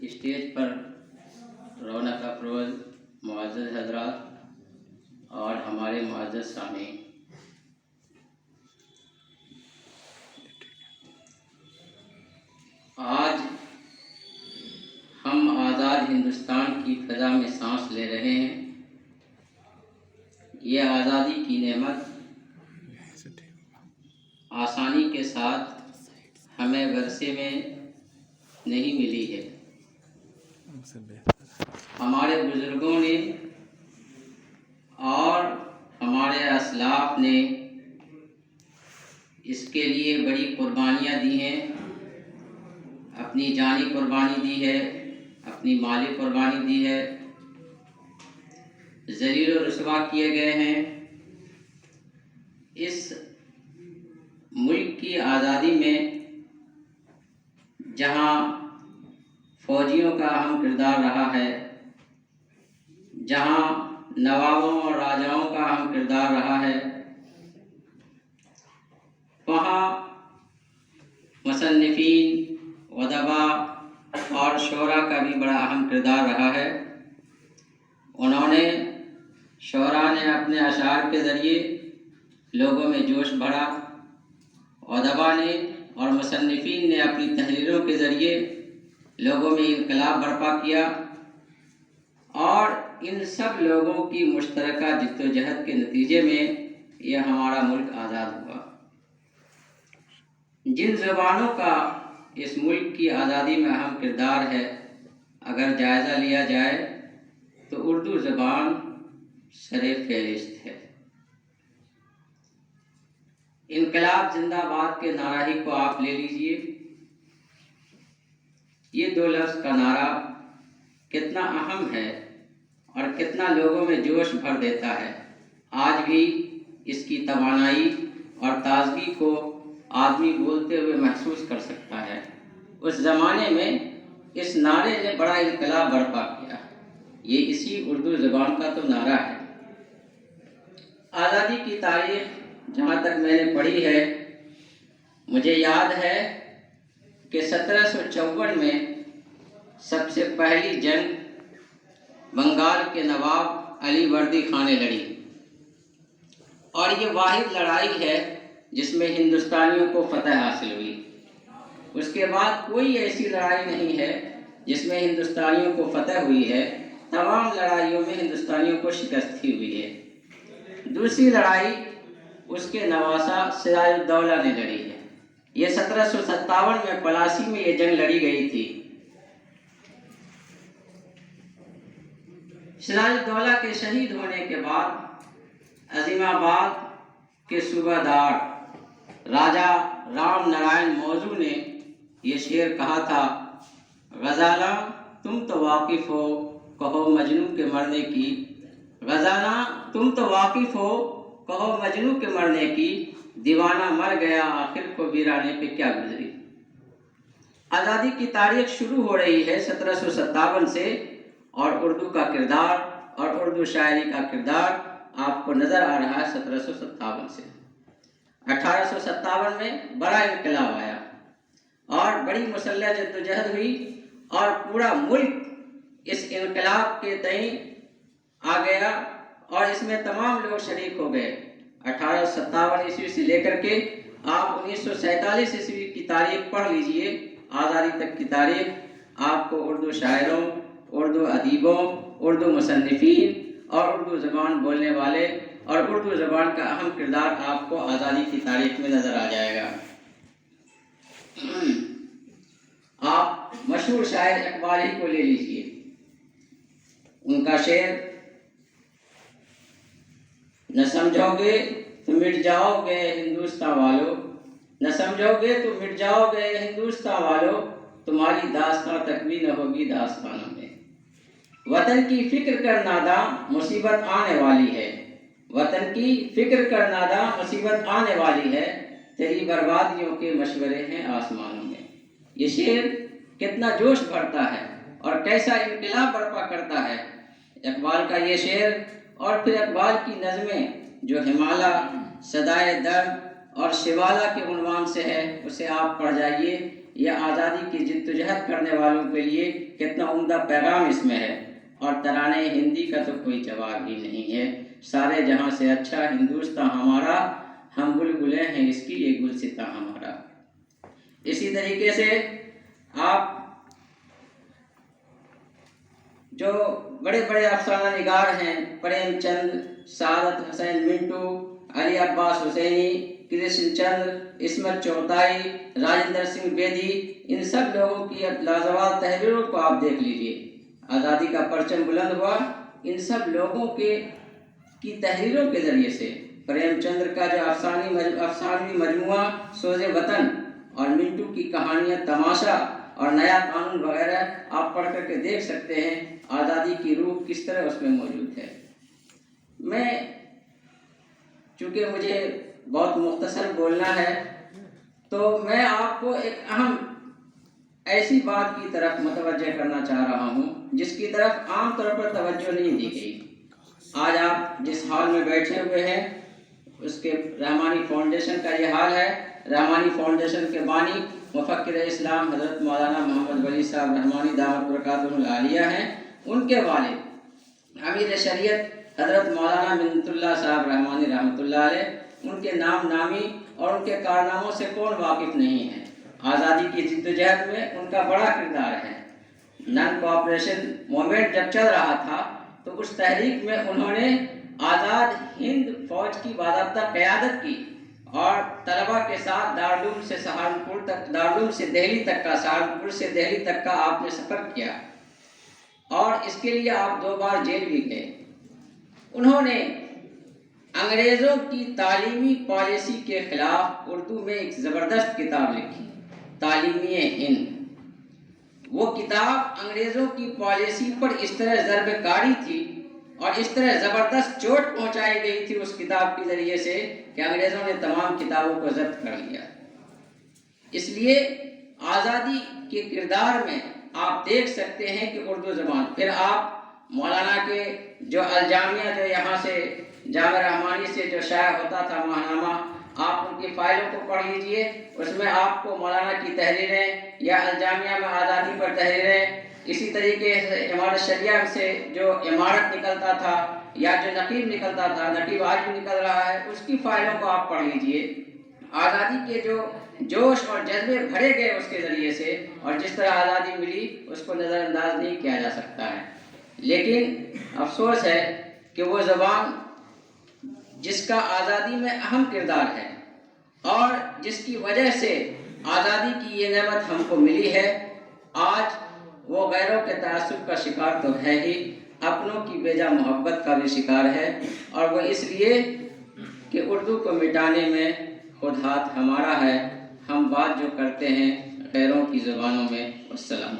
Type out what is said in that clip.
Stage پر رونق افروز معزز حضرات اور ہمارے معزز سامعین، آج ہم آزاد ہندوستان کی فضا میں سانس لے رہے ہیں۔ یہ آزادی کی نعمت آسانی کے ساتھ ہمیں ورثے میں نہیں ملی ہے۔ ہمارے بزرگوں نے اور ہمارے اسلاف نے اس کے لیے بڑی قربانیاں دی ہیں، اپنی جانی قربانی دی ہے، اپنی مالی قربانی دی ہے، ذلیل و رسوا کیے گئے ہیں۔ اس ملک کی آزادی میں جہاں فوجیوں کا اہم کردار رہا ہے، جہاں نوابوں اور راجاؤں کا اہم کردار رہا ہے، وہاں مصنفین، ادباء اور شعراء کا بھی بڑا اہم کردار رہا ہے۔ شعراء نے اپنے اشعار کے ذریعے لوگوں میں جوش بھرا، ادباء نے اور مصنفین نے اپنی تحریروں کے ذریعے لوگوں میں انقلاب برپا کیا، اور ان سب لوگوں کی مشترکہ جدوجہد کے نتیجے میں یہ ہمارا ملک آزاد ہوا۔ جن زبانوں کا اس ملک کی آزادی میں اہم کردار ہے، اگر جائزہ لیا جائے تو اردو زبان سر فہرست ہے۔ انقلاب زندہ باد کے نعرہ ہی کو آپ لے لیجئے، یہ دو لفظ کا نعرہ کتنا اہم ہے اور کتنا لوگوں میں جوش بھر دیتا ہے۔ آج بھی اس کی توانائی اور تازگی کو آدمی بولتے ہوئے محسوس کر سکتا ہے۔ اس زمانے میں اس نعرے نے بڑا انقلاب برپا کیا۔ یہ اسی اردو زبان کا تو نعرہ ہے۔ آزادی کی تاریخ جہاں تک میں نے پڑھی ہے، مجھے یاد ہے کہ 1754 میں سب سے پہلی جنگ بنگال کے نواب علی وردی خان نے لڑی، اور یہ واحد لڑائی ہے جس میں ہندوستانیوں کو فتح حاصل ہوئی۔ اس کے بعد کوئی ایسی لڑائی نہیں ہے جس میں ہندوستانیوں کو فتح ہوئی ہے، تمام لڑائیوں میں ہندوستانیوں کو شکست ہی ہوئی ہے۔ دوسری لڑائی اس کے نواسا سراج الدولہ نے لڑی ہے۔ یہ 1757 میں پلاسی میں یہ جنگ لڑی گئی تھی۔ سراج الدولہ کے شہید ہونے کے بعد عظیم آباد کے صوبہ دار راجہ رام نارائن موضوع نے یہ شعر کہا تھا: غزالہ تم تو واقف ہو کہو مجنوں کے مرنے کی، غزالہ تم تو واقف ہو کہو مجنوں کے مرنے کی، دیوانہ مر گیا آخر کو ویرانے پہ کیا گزری۔ آزادی کی تاریخ شروع ہو رہی ہے 1757 سے، اور اردو کا کردار اور اردو شاعری کا کردار آپ کو نظر آ رہا ہے 1757 سے۔ 1857 میں بڑا انقلاب آیا اور بڑی مسلح جدوجہد ہوئی، اور پورا ملک اس انقلاب کے تئیں آ گیا، اور اس میں تمام لوگ شریک ہو گئے۔ 1857 عیسوی سے لے کر کے آپ 1947 عیسوی کی تاریخ پڑھ لیجئے، آزادی تک کی تاریخ، آپ کو اردو شاعروں، اردو ادیبوں، اردو مصنفین اور اردو زبان بولنے والے اور اردو زبان کا اہم کردار آپ کو آزادی کی تاریخ میں نظر آ جائے گا۔ آپ مشہور شاعر اقبال ہی کو لے لیجئے، ان کا شعر: نہ سمجھو گے تو مٹ جاؤ گے ہندوستان والو، نہ سمجھو گے تو مٹ جاؤ گے ہندوستان والو، تمہاری داستان تک بھی نہ ہوگی داستانوں میں۔ وطن کی فکر کر ناداں مصیبت آنے والی ہے، وطن کی فکر کر ناداں مصیبت آنے والی ہے، تیری بربادیوں کے مشورے ہیں آسمانوں میں۔ یہ شعر کتنا جوش بھرتا ہے اور کیسا انقلاب برپا کرتا ہے۔ اقبال کا یہ شعر اور پھر اقبال کی نظمیں جو ہمالہ، صدائے درد اور شوالا کے عنوان سے ہے، اسے آپ پڑھ جائیے، یہ آزادی کی جدوجہد کرنے والوں کے لیے کتنا عمدہ پیغام اس میں ہے۔ اور ترانے ہندی کا تو کوئی جواب ہی نہیں ہے۔ سارے جہاں سے اچھا ہندوستان ہمارا، ہم بلبلیں ہیں اس کی یہ گلستاں ہمارا۔ اسی طریقے سے آپ جو بڑے بڑے افسانہ نگار ہیں، پریم چند، سعادت حسین منٹو، علی عباس حسینی، کرشن چندر، عصمت چغتائی، راجندر سنگھ بیدی، ان سب لوگوں کی لازوال تحریروں کو آپ دیکھ لیجئے۔ آزادی کا پرچم بلند ہوا ان سب لوگوں کی تحریروں کے ذریعے سے۔ پریم چندر کا جو افسانوی مجموعہ سوز وطن اور منٹو کی کہانیاں تماشا اور نیا قانون وغیرہ آپ پڑھ کر کے دیکھ سکتے ہیں آزادی کی روح کس طرح اس میں موجود ہے۔ میں چونکہ مجھے بہت مختصر بولنا ہے تو میں آپ کو ایک اہم ایسی بات کی طرف متوجہ کرنا چاہ رہا ہوں جس کی طرف عام طور پر توجہ نہیں دی گئی۔ آج آپ جس حال میں بیٹھے ہوئے ہیں اس کے رحمانی فاؤنڈیشن کا یہ حال ہے۔ رحمانی فاؤنڈیشن کے بانی مفکر اسلام حضرت مولانا محمد ولی صاحب رحمانی دامت برکاتہ العالیہ ہیں۔ ان کے والد امیر شریعت حضرت مولانا منت اللہ صاحب رحمانی رحمۃ اللہ علیہ، ان کے نام نامی اور ان کے کارناموں سے کون واقف نہیں ہے۔ آزادی کی جدوجہد میں ان کا بڑا کردار ہے۔ نان کوآپریشن موومنٹ جب چل رہا تھا تو اس تحریک میں انہوں نے آزاد ہند فوج کی باضابطہ قیادت کی اور طلباء کے ساتھ دارالعلوم سے سہارنپور تک، دارالعلوم سے دہلی تک کا، سہارنپور سے دہلی تک کا آپ نے سفر کیا اور اس کے لیے آپ 2 بار جیل بھی گئے۔ انہوں نے انگریزوں کی تعلیمی پالیسی کے خلاف اردو میں ایک زبردست کتاب لکھی، تعلیمی ہند۔ وہ کتاب انگریزوں کی پالیسی پر اس طرح ضرب کاری تھی اور اس طرح زبردست چوٹ پہنچائی گئی تھی اس کتاب کے ذریعے سے کہ انگریزوں نے تمام کتابوں کو ضبط کر لیا۔ اس لیے آزادی کے کردار میں آپ دیکھ سکتے ہیں کہ اردو زبان، پھر آپ مولانا کے جو الجامعہ جو یہاں سے جامع رحمانی سے جو شائع ہوتا تھا ماہنامہ، آپ ان کی فائلوں کو پڑھ لیجئے، اس میں آپ کو مولانا کی تحریریں یا الجامعہ میں آزادی پر تحریریں، اسی طریقے سے امارت شریعہ سے جو عمارت نکلتا تھا یا جو نقیب نکلتا تھا، نقیب آج بھی نکل رہا ہے، اس کی فائلوں کو آپ پڑھ لیجئے۔ آزادی کے جو جوش اور جذبے بھرے گئے اس کے ذریعے سے اور جس طرح آزادی ملی اس کو نظر انداز نہیں کیا جا سکتا ہے۔ لیکن افسوس ہے کہ وہ زبان جس کا آزادی میں اہم کردار ہے اور جس کی وجہ سے آزادی کی یہ نعمت ہم کو ملی ہے، آج وہ غیروں کے تعصب کا شکار تو ہے ہی، اپنوں کی بیجا محبت کا بھی شکار ہے، اور وہ اس لیے کہ اردو کو مٹانے میں خود ہاتھ ہمارا ہے۔ ہم بات جو کرتے ہیں غیروں کی زبانوں میں۔ والسلام۔